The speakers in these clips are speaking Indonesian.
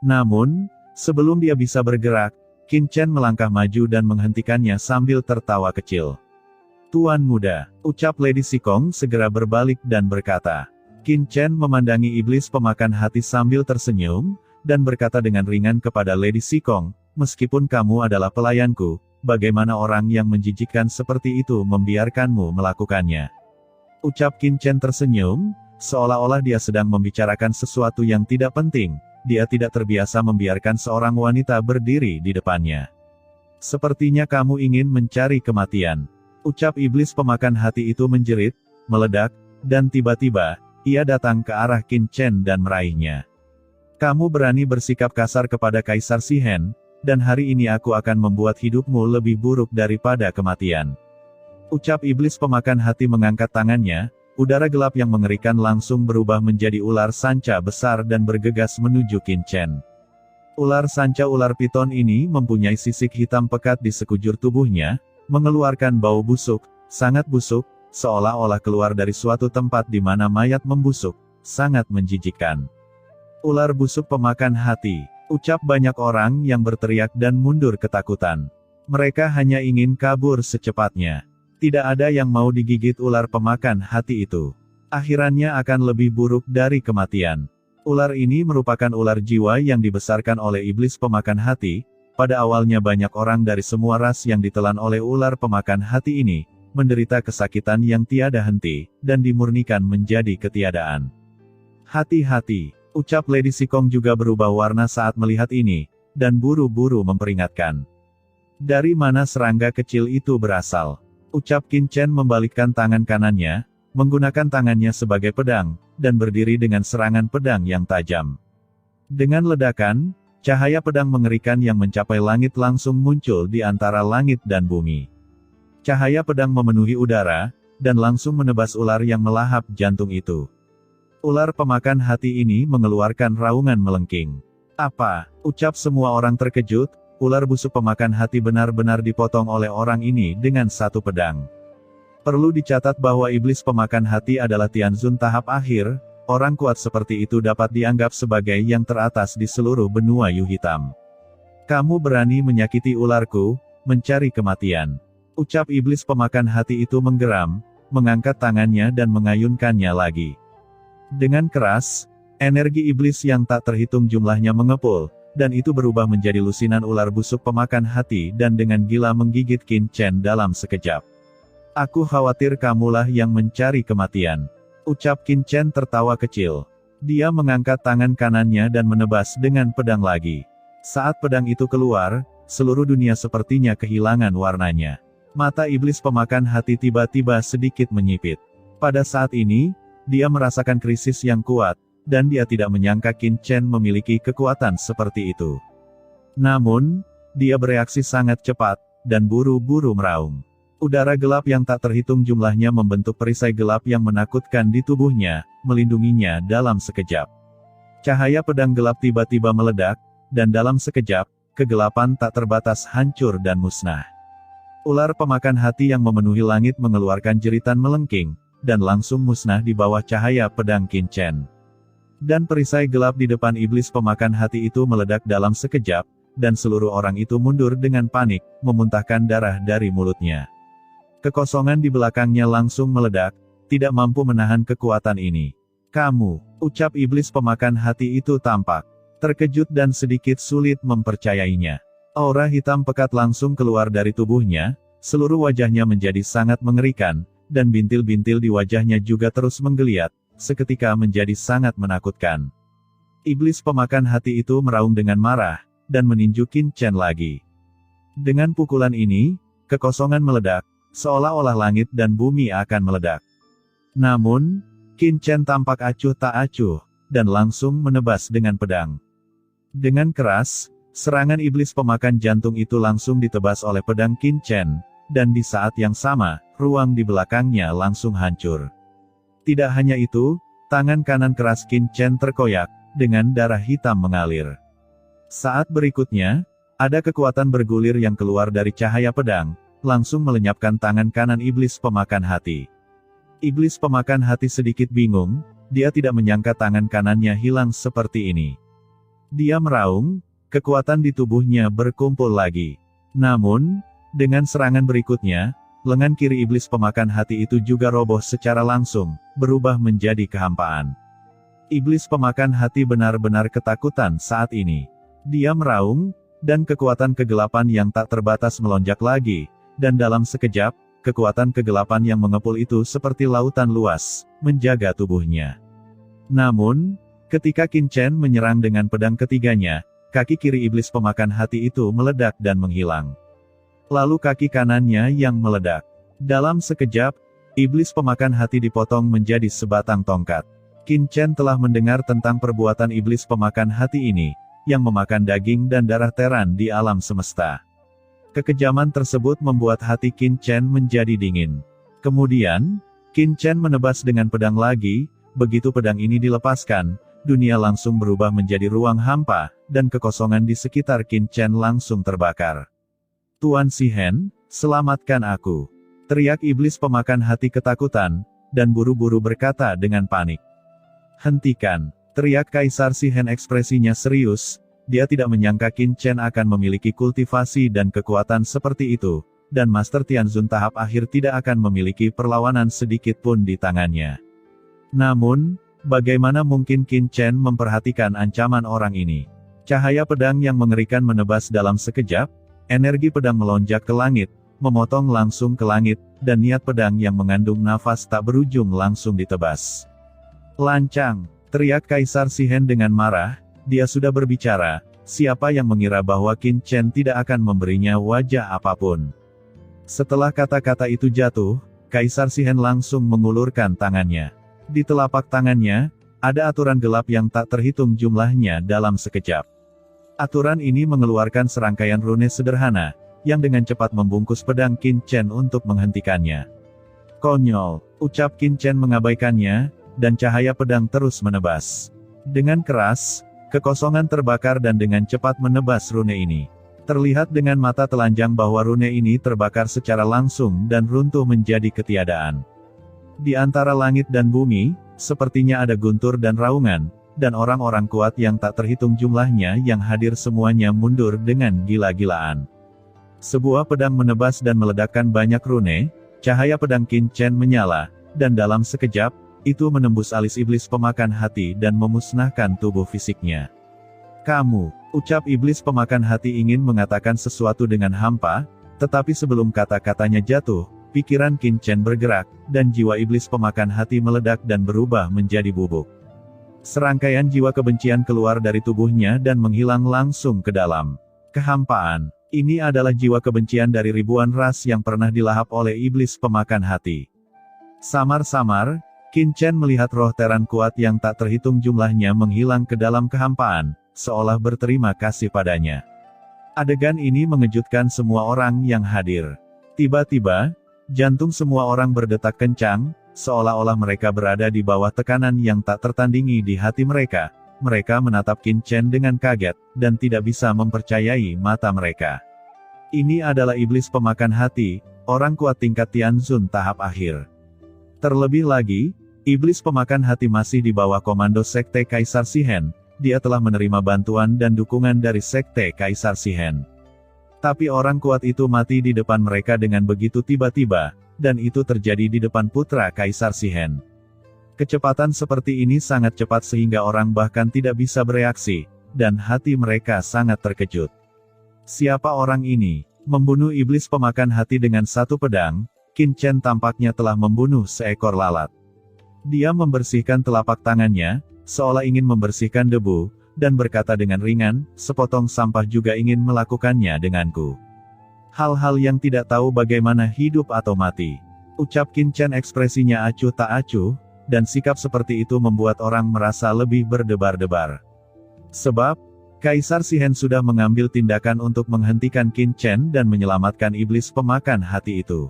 Namun, sebelum dia bisa bergerak, Qin Chen melangkah maju dan menghentikannya sambil tertawa kecil. "Tuan muda," ucap Lady Sikong segera berbalik dan berkata. Qin Chen memandangi iblis pemakan hati sambil tersenyum, dan berkata dengan ringan kepada Lady Sikong, "Meskipun kamu adalah pelayanku, bagaimana orang yang menjijikkan seperti itu membiarkanmu melakukannya?" Ucap Qin Chen tersenyum, seolah-olah dia sedang membicarakan sesuatu yang tidak penting. Dia tidak terbiasa membiarkan seorang wanita berdiri di depannya. "Sepertinya kamu ingin mencari kematian," ucap iblis pemakan hati itu menjerit, meledak, dan tiba-tiba, ia datang ke arah Qin Chen dan meraihnya. "Kamu berani bersikap kasar kepada Kaisar Shihen, dan hari ini aku akan membuat hidupmu lebih buruk daripada kematian." Ucap iblis pemakan hati mengangkat tangannya. Udara gelap yang mengerikan langsung berubah menjadi ular sanca besar dan bergegas menuju Qin Chen. Ular sanca ular piton ini mempunyai sisik hitam pekat di sekujur tubuhnya, mengeluarkan bau busuk, sangat busuk, seolah-olah keluar dari suatu tempat di mana mayat membusuk, sangat menjijikkan. "Ular busuk pemakan hati," ucap banyak orang yang berteriak dan mundur ketakutan. Mereka hanya ingin kabur secepatnya. Tidak ada yang mau digigit ular pemakan hati itu. Akhirannya akan lebih buruk dari kematian. Ular ini merupakan ular jiwa yang dibesarkan oleh iblis pemakan hati. Pada awalnya banyak orang dari semua ras yang ditelan oleh ular pemakan hati ini, menderita kesakitan yang tiada henti, dan dimurnikan menjadi ketiadaan. "Hati-hati," ucap Lady Sikong juga berubah warna saat melihat ini, dan buru-buru memperingatkan. "Dari mana serangga kecil itu berasal?" ucap Qin Chen membalikkan tangan kanannya, menggunakan tangannya sebagai pedang, dan berdiri dengan serangan pedang yang tajam. Dengan ledakan, cahaya pedang mengerikan yang mencapai langit langsung muncul di antara langit dan bumi. Cahaya pedang memenuhi udara, dan langsung menebas ular yang melahap jantung itu. Ular pemakan hati ini mengeluarkan raungan melengking. "Apa?" ucap semua orang terkejut. Ular busuk pemakan hati benar-benar dipotong oleh orang ini dengan satu pedang. Perlu dicatat bahwa iblis pemakan hati adalah Tianzun tahap akhir, orang kuat seperti itu dapat dianggap sebagai yang teratas di seluruh benua Yu Hitam. "Kamu berani menyakiti ularku, mencari kematian," ucap iblis pemakan hati itu menggeram, mengangkat tangannya dan mengayunkannya lagi. Dengan keras, energi iblis yang tak terhitung jumlahnya mengepul, dan itu berubah menjadi lusinan ular busuk pemakan hati dan dengan gila menggigit Qin Chen dalam sekejap. "Aku khawatir kamulah yang mencari kematian," ucap Qin Chen tertawa kecil. Dia mengangkat tangan kanannya dan menebas dengan pedang lagi. Saat pedang itu keluar, seluruh dunia sepertinya kehilangan warnanya. Mata iblis pemakan hati tiba-tiba sedikit menyipit. Pada saat ini, dia merasakan krisis yang kuat, dan dia tidak menyangka Qin Chen memiliki kekuatan seperti itu. Namun, dia bereaksi sangat cepat, dan buru-buru meraung. Udara gelap yang tak terhitung jumlahnya membentuk perisai gelap yang menakutkan di tubuhnya, melindunginya dalam sekejap. Cahaya pedang gelap tiba-tiba meledak, dan dalam sekejap, kegelapan tak terbatas hancur dan musnah. Ular pemakan hati yang memenuhi langit mengeluarkan jeritan melengking, dan langsung musnah di bawah cahaya pedang Qin Chen. Dan perisai gelap di depan iblis pemakan hati itu meledak dalam sekejap, dan seluruh orang itu mundur dengan panik, memuntahkan darah dari mulutnya. Kekosongan di belakangnya langsung meledak, tidak mampu menahan kekuatan ini. "Kamu," ucap iblis pemakan hati itu tampak terkejut dan sedikit sulit mempercayainya. Aura hitam pekat langsung keluar dari tubuhnya, seluruh wajahnya menjadi sangat mengerikan, dan bintil-bintil di wajahnya juga terus menggeliat, seketika menjadi sangat menakutkan. Iblis pemakan hati itu meraung dengan marah, dan meninju Qin Chen lagi. Dengan pukulan ini, kekosongan meledak, seolah-olah langit dan bumi akan meledak. Namun, Qin Chen tampak acuh tak acuh, dan langsung menebas dengan pedang. Dengan keras, serangan iblis pemakan jantung itu langsung ditebas oleh pedang Qin Chen, dan di saat yang sama, ruang di belakangnya langsung hancur. Tidak hanya itu, tangan kanan keras Qin Chen terkoyak, dengan darah hitam mengalir. Saat berikutnya, ada kekuatan bergulir yang keluar dari cahaya pedang, langsung melenyapkan tangan kanan iblis pemakan hati. Iblis pemakan hati sedikit bingung, dia tidak menyangka tangan kanannya hilang seperti ini. Dia meraung, kekuatan di tubuhnya berkumpul lagi. Namun, dengan serangan berikutnya, lengan kiri iblis pemakan hati itu juga roboh secara langsung, berubah menjadi kehampaan. Iblis pemakan hati benar-benar ketakutan saat ini. Dia meraung, dan kekuatan kegelapan yang tak terbatas melonjak lagi, dan dalam sekejap, kekuatan kegelapan yang mengepul itu seperti lautan luas, menjaga tubuhnya. Namun, ketika Qin Chen menyerang dengan pedang ketiganya, kaki kiri iblis pemakan hati itu meledak dan menghilang. Lalu kaki kanannya yang meledak. Dalam sekejap, iblis pemakan hati dipotong menjadi sebatang tongkat. Qin Chen telah mendengar tentang perbuatan iblis pemakan hati ini, yang memakan daging dan darah teran di alam semesta. Kekejaman tersebut membuat hati Qin Chen menjadi dingin. Kemudian, Qin Chen menebas dengan pedang lagi, begitu pedang ini dilepaskan, dunia langsung berubah menjadi ruang hampa, dan kekosongan di sekitar Qin Chen langsung terbakar. "Tuan Shihen, selamatkan aku!" teriak iblis pemakan hati ketakutan, dan buru-buru berkata dengan panik. "Hentikan!" teriak Kaisar Shihen, ekspresinya serius. Dia tidak menyangka Qin Chen akan memiliki kultivasi dan kekuatan seperti itu, dan Master Tianzun tahap akhir tidak akan memiliki perlawanan sedikit pun di tangannya. Namun, bagaimana mungkin Qin Chen memperhatikan ancaman orang ini? Cahaya pedang yang mengerikan menebas dalam sekejap, energi pedang melonjak ke langit, memotong langsung ke langit, dan niat pedang yang mengandung nafas tak berujung langsung ditebas. "Lancang!" teriak Kaisar Shihen dengan marah. Dia sudah berbicara, siapa yang mengira bahwa Qin Chen tidak akan memberinya wajah apapun. Setelah kata-kata itu jatuh, Kaisar Shihen langsung mengulurkan tangannya. Di telapak tangannya, ada aturan gelap yang tak terhitung jumlahnya dalam sekejap. Aturan ini mengeluarkan serangkaian rune sederhana, yang dengan cepat membungkus pedang Qin Chen untuk menghentikannya. "Konyol," ucap Qin Chen mengabaikannya, dan cahaya pedang terus menebas. Dengan keras, kekosongan terbakar dan dengan cepat menebas rune ini. Terlihat dengan mata telanjang bahwa rune ini terbakar secara langsung dan runtuh menjadi ketiadaan. Di antara langit dan bumi, sepertinya ada guntur dan raungan, dan orang-orang kuat yang tak terhitung jumlahnya yang hadir semuanya mundur dengan gila-gilaan. Sebuah pedang menebas dan meledakkan banyak rune, cahaya pedang Qin Chen menyala, dan dalam sekejap, itu menembus alis iblis pemakan hati dan memusnahkan tubuh fisiknya. "Kamu," ucap iblis pemakan hati ingin mengatakan sesuatu dengan hampa, tetapi sebelum kata-katanya jatuh, pikiran Qin Chen bergerak, dan jiwa iblis pemakan hati meledak dan berubah menjadi bubuk. Serangkaian jiwa kebencian keluar dari tubuhnya dan menghilang langsung ke dalam kehampaan. Ini adalah jiwa kebencian dari ribuan ras yang pernah dilahap oleh iblis pemakan hati. Samar-samar, Qin Chen melihat roh teran kuat yang tak terhitung jumlahnya menghilang ke dalam kehampaan, seolah berterima kasih padanya. Adegan ini mengejutkan semua orang yang hadir. Tiba-tiba, jantung semua orang berdetak kencang, seolah-olah mereka berada di bawah tekanan yang tak tertandingi di hati mereka. Mereka menatap Qin Chen dengan kaget, dan tidak bisa mempercayai mata mereka. Ini adalah iblis pemakan hati, orang kuat tingkat Tianzun tahap akhir. Terlebih lagi, iblis pemakan hati masih di bawah komando Sekte Kaisar Shihen, dia telah menerima bantuan dan dukungan dari Sekte Kaisar Shihen. Tapi orang kuat itu mati di depan mereka dengan begitu tiba-tiba, dan itu terjadi di depan putra Kaisar Shihen. Kecepatan seperti ini sangat cepat sehingga orang bahkan tidak bisa bereaksi, dan hati mereka sangat terkejut. Siapa orang ini? Membunuh iblis pemakan hati dengan satu pedang, Qin Chen tampaknya telah membunuh seekor lalat. Dia membersihkan telapak tangannya, seolah ingin membersihkan debu, dan berkata dengan ringan, "Sepotong sampah juga ingin melakukannya denganku. Hal-hal yang tidak tahu bagaimana hidup atau mati." Ucap Qin Chen ekspresinya acuh tak acuh, dan sikap seperti itu membuat orang merasa lebih berdebar-debar. Sebab, Kaisar Shihen sudah mengambil tindakan untuk menghentikan Qin Chen dan menyelamatkan iblis pemakan hati itu.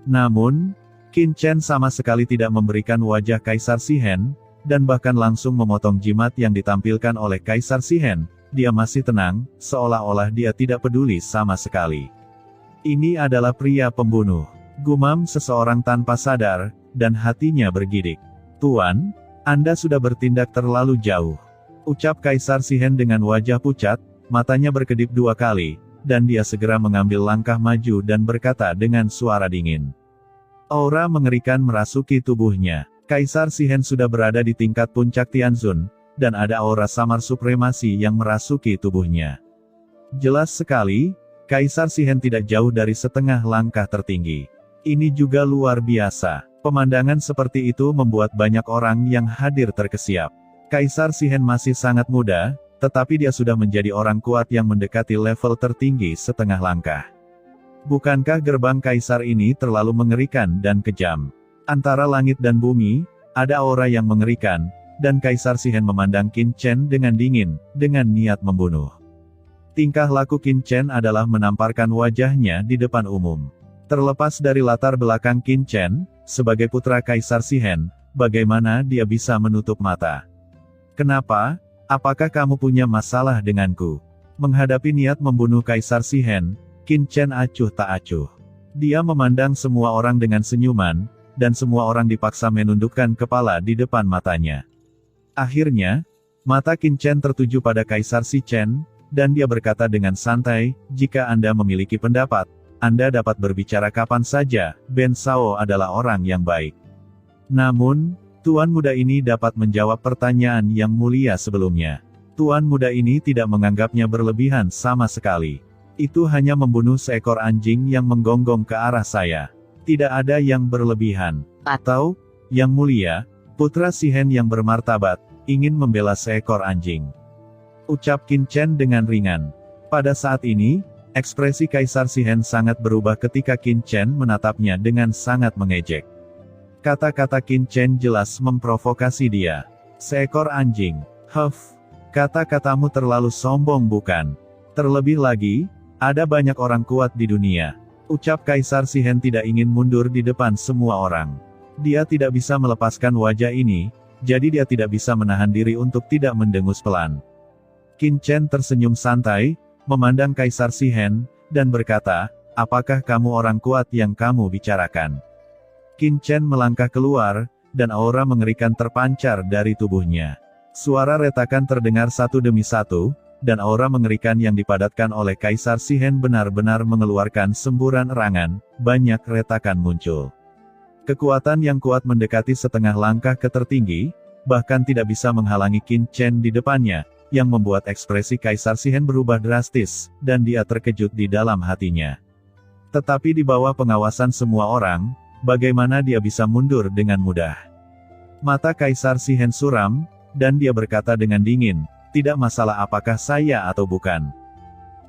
Namun, Qin Chen sama sekali tidak memberikan wajah Kaisar Shihen, dan bahkan langsung memotong jimat yang ditampilkan oleh Kaisar Shihen. Dia masih tenang, seolah-olah dia tidak peduli sama sekali. "Ini adalah pria pembunuh," gumam seseorang tanpa sadar, dan hatinya bergidik. "Tuan, Anda sudah bertindak terlalu jauh. Ucap Kaisar Shihen dengan wajah pucat, matanya berkedip 2 kali, dan dia segera mengambil langkah maju dan berkata dengan suara dingin. Aura mengerikan merasuki tubuhnya. Kaisar Shihen sudah berada di tingkat puncak Tianzun, dan ada aura samar supremasi yang merasuki tubuhnya. Jelas sekali, Kaisar Shihen tidak jauh dari setengah langkah tertinggi. Ini juga luar biasa. Pemandangan seperti itu membuat banyak orang yang hadir terkesiap. Kaisar Shihen masih sangat muda, tetapi dia sudah menjadi orang kuat yang mendekati level tertinggi setengah langkah. Bukankah gerbang Kaisar ini terlalu mengerikan dan kejam? Antara langit dan bumi, ada aura yang mengerikan, dan Kaisar Shihen memandang Qin Chen dengan dingin, dengan niat membunuh. Tingkah laku Qin Chen adalah menamparkan wajahnya di depan umum. Terlepas dari latar belakang Qin Chen, sebagai putra Kaisar Shihen, bagaimana dia bisa menutup mata? Kenapa? Apakah kamu punya masalah denganku? Menghadapi niat membunuh Kaisar Shihen, Qin Chen acuh tak acuh. Dia memandang semua orang dengan senyuman, dan semua orang dipaksa menundukkan kepala di depan matanya. Akhirnya, mata Qin Chen tertuju pada Kaisar Shi Chen, dan dia berkata dengan santai, jika Anda memiliki pendapat, Anda dapat berbicara kapan saja, Ben Shao adalah orang yang baik. Namun, Tuan muda ini dapat menjawab pertanyaan yang mulia sebelumnya. Tuan muda ini tidak menganggapnya berlebihan sama sekali. Itu hanya membunuh seekor anjing yang menggonggong ke arah saya. Tidak ada yang berlebihan. Atau, yang mulia, putra Shihen yang bermartabat, ingin membela seekor anjing. Ucap Qin Chen dengan ringan. Pada saat ini, ekspresi Kaisar Shihen sangat berubah ketika Qin Chen menatapnya dengan sangat mengejek. Kata-kata Qin Chen jelas memprovokasi dia. Seekor anjing. Huff. Kata-katamu terlalu sombong bukan? Terlebih lagi, ada banyak orang kuat di dunia. Ucap Kaisar Shihen tidak ingin mundur di depan semua orang. Dia tidak bisa melepaskan wajah ini, jadi dia tidak bisa menahan diri untuk tidak mendengus pelan. Qin Chen tersenyum santai, memandang Kaisar Shihen, dan berkata, apakah kamu orang kuat yang kamu bicarakan? Qin Chen melangkah keluar, dan aura mengerikan terpancar dari tubuhnya. Suara retakan terdengar satu demi satu, dan aura mengerikan yang dipadatkan oleh Kaisar Shihen benar-benar mengeluarkan semburan erangan, banyak retakan muncul. Kekuatan yang kuat mendekati setengah langkah ke tertinggi, bahkan tidak bisa menghalangi Qin Chen di depannya, yang membuat ekspresi Kaisar Shihen berubah drastis, dan dia terkejut di dalam hatinya. Tetapi di bawah pengawasan semua orang, bagaimana dia bisa mundur dengan mudah? Mata Kaisar Shihen suram, dan dia berkata dengan dingin, tidak masalah apakah saya atau bukan.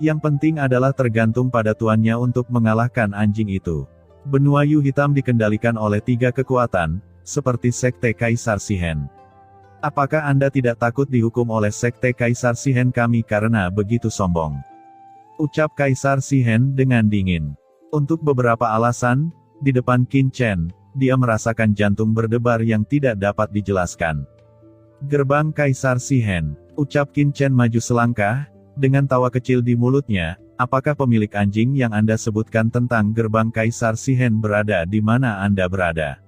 Yang penting adalah tergantung pada tuannya untuk mengalahkan anjing itu. Benua Yu Hitam dikendalikan oleh 3 kekuatan, seperti Sekte Kaisar Shihen. Apakah Anda tidak takut dihukum oleh Sekte Kaisar Shihen kami karena begitu sombong? Ucap Kaisar Shihen dengan dingin. Untuk beberapa alasan, di depan Qin Chen, dia merasakan jantung berdebar yang tidak dapat dijelaskan. Gerbang Kaisar Shihen. Ucap Qin Chen maju selangkah, dengan tawa kecil di mulutnya, apakah pemilik anjing yang Anda sebutkan tentang gerbang Kaisar Shihen berada di mana Anda berada?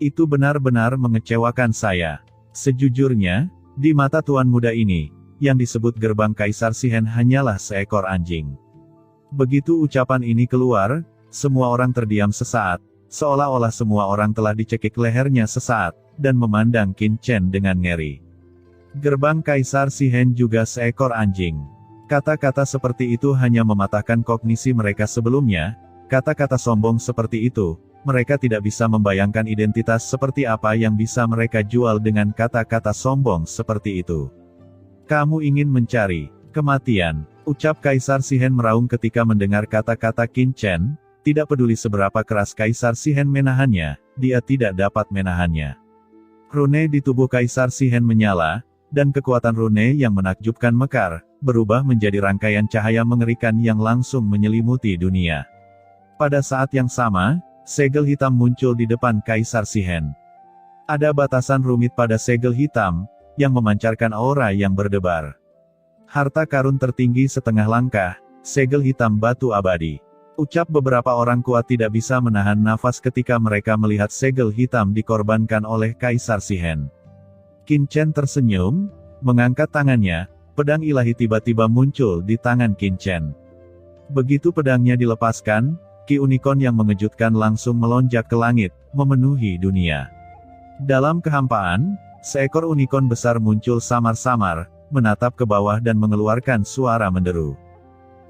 Itu benar-benar mengecewakan saya. Sejujurnya, di mata tuan muda ini, yang disebut gerbang Kaisar Shihen hanyalah seekor anjing. Begitu ucapan ini keluar, semua orang terdiam sesaat, seolah-olah semua orang telah dicekik lehernya sesaat, dan memandang Qin Chen dengan ngeri. Gerbang Kaisar Shihen juga seekor anjing. Kata-kata seperti itu hanya mematahkan kognisi mereka sebelumnya, kata-kata sombong seperti itu, mereka tidak bisa membayangkan identitas seperti apa yang bisa mereka jual dengan kata-kata sombong seperti itu. Kamu ingin mencari kematian, ucap Kaisar Shihen meraung ketika mendengar kata-kata Qin Chen, tidak peduli seberapa keras Kaisar Shihen menahannya, dia tidak dapat menahannya. Rune di tubuh Kaisar Shihen menyala, dan kekuatan rune yang menakjubkan mekar, berubah menjadi rangkaian cahaya mengerikan yang langsung menyelimuti dunia. Pada saat yang sama, segel hitam muncul di depan Kaisar Shihen. Ada batasan rumit pada segel hitam, yang memancarkan aura yang berdebar. Harta karun tertinggi setengah langkah, segel hitam batu abadi. Ucap beberapa orang kuat tidak bisa menahan nafas ketika mereka melihat segel hitam dikorbankan oleh Kaisar Shihen. Qin Chen tersenyum, Mengangkat tangannya, pedang ilahi tiba-tiba muncul di tangan Qin Chen. Begitu pedangnya dilepaskan, Ki Unicorn yang mengejutkan langsung melonjak ke langit, memenuhi dunia. Dalam kehampaan, seekor unicorn besar muncul samar-samar, menatap ke bawah dan mengeluarkan suara menderu.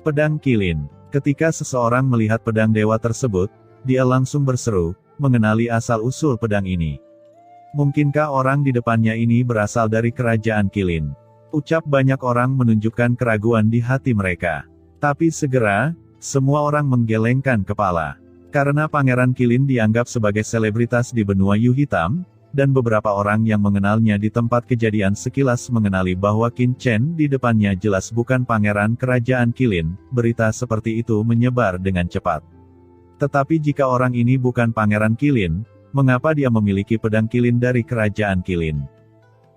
Pedang Qilin. Ketika seseorang melihat pedang dewa tersebut, dia langsung berseru, mengenali asal-usul pedang ini. Mungkinkah orang di depannya ini berasal dari kerajaan Qilin? Ucap banyak orang menunjukkan keraguan di hati mereka. Tapi segera, semua orang menggelengkan kepala. Karena Pangeran Qilin dianggap sebagai selebritas di benua Yu Hitam, dan beberapa orang yang mengenalnya di tempat kejadian sekilas mengenali bahwa Qin Chen di depannya jelas bukan pangeran kerajaan Qilin. Berita seperti itu menyebar dengan cepat. Tetapi jika orang ini bukan pangeran Qilin, mengapa dia memiliki pedang Qilin dari kerajaan Qilin?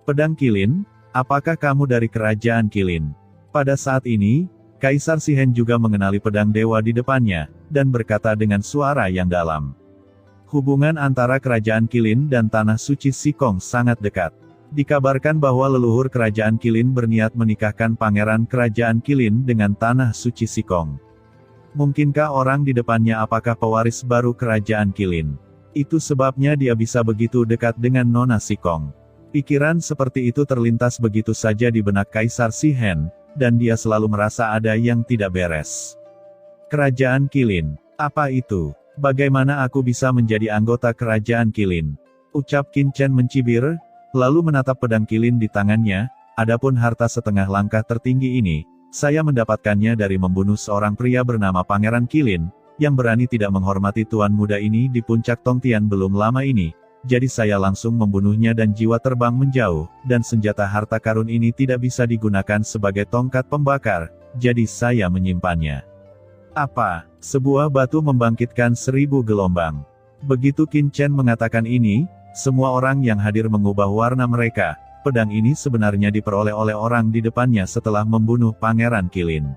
Pedang Qilin, apakah kamu dari kerajaan Qilin? Pada saat ini, Kaisar Shihen juga mengenali pedang dewa di depannya, dan berkata dengan suara yang dalam. Hubungan antara kerajaan Qilin dan tanah suci Sikong sangat dekat. Dikabarkan bahwa leluhur kerajaan Qilin berniat menikahkan pangeran kerajaan Qilin dengan tanah suci Sikong. Mungkinkah orang di depannya apakah pewaris baru kerajaan Qilin? Itu sebabnya dia bisa begitu dekat dengan Nona Sikong. Pikiran seperti itu terlintas begitu saja di benak Kaisar Shihen, dan dia selalu merasa ada yang tidak beres. Kerajaan Qilin, apa itu? Bagaimana aku bisa menjadi anggota kerajaan Qilin? Ucap Qin Chen mencibir, lalu menatap pedang Qilin di tangannya. Adapun harta setengah langkah tertinggi ini, saya mendapatkannya dari membunuh seorang pria bernama Pangeran Qilin, yang berani tidak menghormati tuan muda ini di puncak Tongtian belum lama ini. Jadi saya langsung membunuhnya dan jiwa terbang menjauh, dan senjata harta karun ini tidak bisa digunakan sebagai tongkat pembakar, jadi saya menyimpannya. Apa? Sebuah batu membangkitkan 1000 gelombang. Begitu Qin Chen mengatakan ini, semua orang yang hadir mengubah warna mereka. Pedang ini sebenarnya diperoleh oleh orang di depannya setelah membunuh Pangeran Qilin.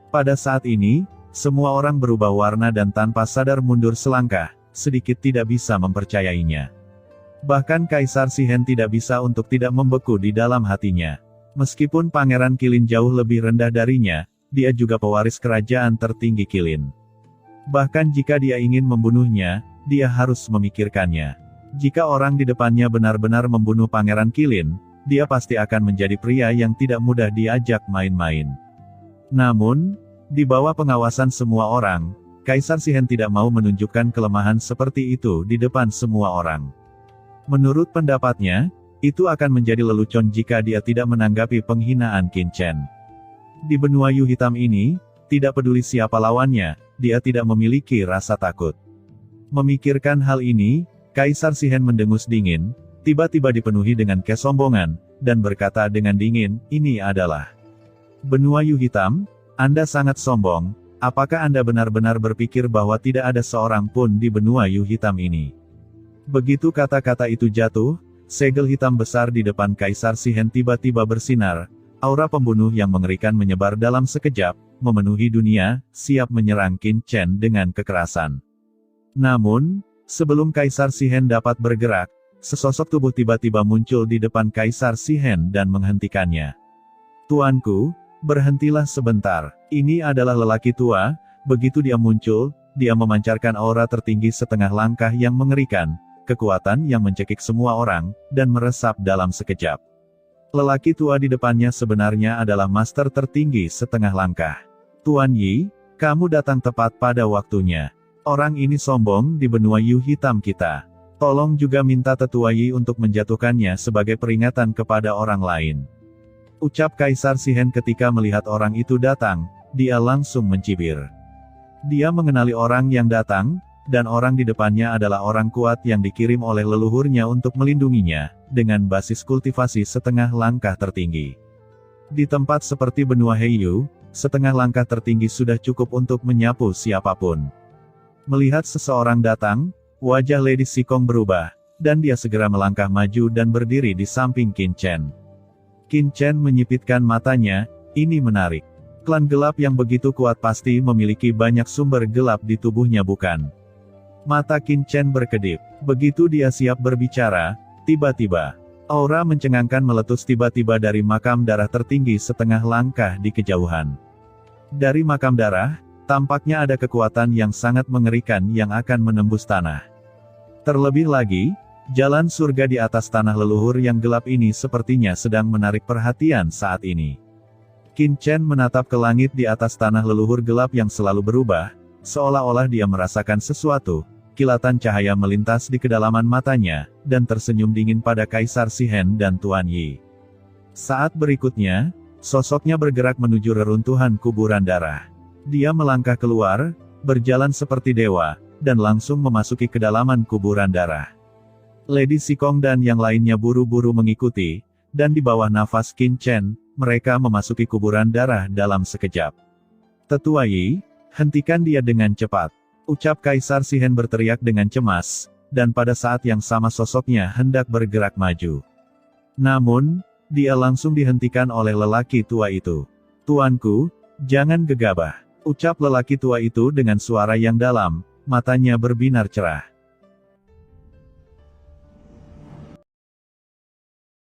Pada saat ini, semua orang berubah warna dan tanpa sadar mundur selangkah, sedikit tidak bisa mempercayainya. Bahkan Kaisar Shihen tidak bisa untuk tidak membeku di dalam hatinya. Meskipun Pangeran Qilin jauh lebih rendah darinya, dia juga pewaris kerajaan tertinggi Qilin. Bahkan jika dia ingin membunuhnya, dia harus memikirkannya. Jika orang di depannya benar-benar membunuh Pangeran Qilin, dia pasti akan menjadi pria yang tidak mudah diajak main-main. Namun, di bawah pengawasan semua orang, Kaisar Shihen tidak mau menunjukkan kelemahan seperti itu di depan semua orang. Menurut pendapatnya, itu akan menjadi lelucon jika dia tidak menanggapi penghinaan Qin Chen. Di benua Yu Hitam ini, tidak peduli siapa lawannya, dia tidak memiliki rasa takut. Memikirkan hal ini, Kaisar Shihen mendengus dingin, tiba-tiba dipenuhi dengan kesombongan, dan berkata dengan dingin, ini adalah benua Yu Hitam. Anda sangat sombong. Apakah Anda benar-benar berpikir bahwa tidak ada seorang pun di benua Yu Hitam ini? Begitu kata-kata itu jatuh, segel hitam besar di depan Kaisar Shihen tiba-tiba bersinar. Aura pembunuh yang mengerikan menyebar dalam sekejap, memenuhi dunia, siap menyerang Qin Chen dengan kekerasan. Namun, sebelum Kaisar Shihen dapat bergerak, sesosok tubuh tiba-tiba muncul di depan Kaisar Shihen dan menghentikannya. Tuanku, berhentilah sebentar. Ini adalah lelaki tua. Begitu dia muncul, dia memancarkan aura tertinggi setengah langkah yang mengerikan, kekuatan yang mencekik semua orang, dan meresap dalam sekejap. Lelaki tua di depannya sebenarnya adalah master tertinggi setengah langkah. Tuan Yi, kamu datang tepat pada waktunya. Orang ini sombong di benua Yu Hitam kita. Tolong juga minta Tetua Yi untuk menjatuhkannya sebagai peringatan kepada orang lain. Ucap Kaisar Shihen ketika melihat orang itu datang, dia langsung mencibir. Dia mengenali orang yang datang, dan orang di depannya adalah orang kuat yang dikirim oleh leluhurnya untuk melindunginya, dengan basis kultivasi setengah langkah tertinggi. Di tempat seperti benua Heiyu, setengah langkah tertinggi sudah cukup untuk menyapu siapapun. Melihat seseorang datang, wajah Lady Sikong berubah, dan dia segera melangkah maju dan berdiri di samping Qin Chen. Qin Chen menyipitkan matanya, ini menarik. Klan gelap yang begitu kuat pasti memiliki banyak sumber gelap di tubuhnya bukan? Mata Qin Chen berkedip. Begitu dia siap berbicara, tiba-tiba, Aura mencengangkan meletus tiba-tiba dari makam darah tertinggi setengah langkah di kejauhan. Dari makam darah, tampaknya ada kekuatan yang sangat mengerikan yang akan menembus tanah. Terlebih lagi, jalan surga di atas tanah leluhur yang gelap ini sepertinya sedang menarik perhatian saat ini. Qin Chen menatap ke langit di atas tanah leluhur gelap yang selalu berubah, seolah-olah dia merasakan sesuatu. Kilatan cahaya melintas di kedalaman matanya, dan tersenyum dingin pada Kaisar Shihen dan Tuan Yi. Saat berikutnya, sosoknya bergerak menuju reruntuhan kuburan darah. Dia melangkah keluar, berjalan seperti dewa, dan langsung memasuki kedalaman kuburan darah. Lady Sikong dan yang lainnya buru-buru mengikuti, dan di bawah nafas Qin Chen, mereka memasuki kuburan darah dalam sekejap. Tetua Yi, hentikan dia dengan cepat. Ucap Kaisar Shihen berteriak dengan cemas, dan pada saat yang sama sosoknya hendak bergerak maju. Namun, dia langsung dihentikan oleh lelaki tua itu. Tuanku, jangan gegabah. Ucap lelaki tua itu dengan suara yang dalam, matanya berbinar cerah.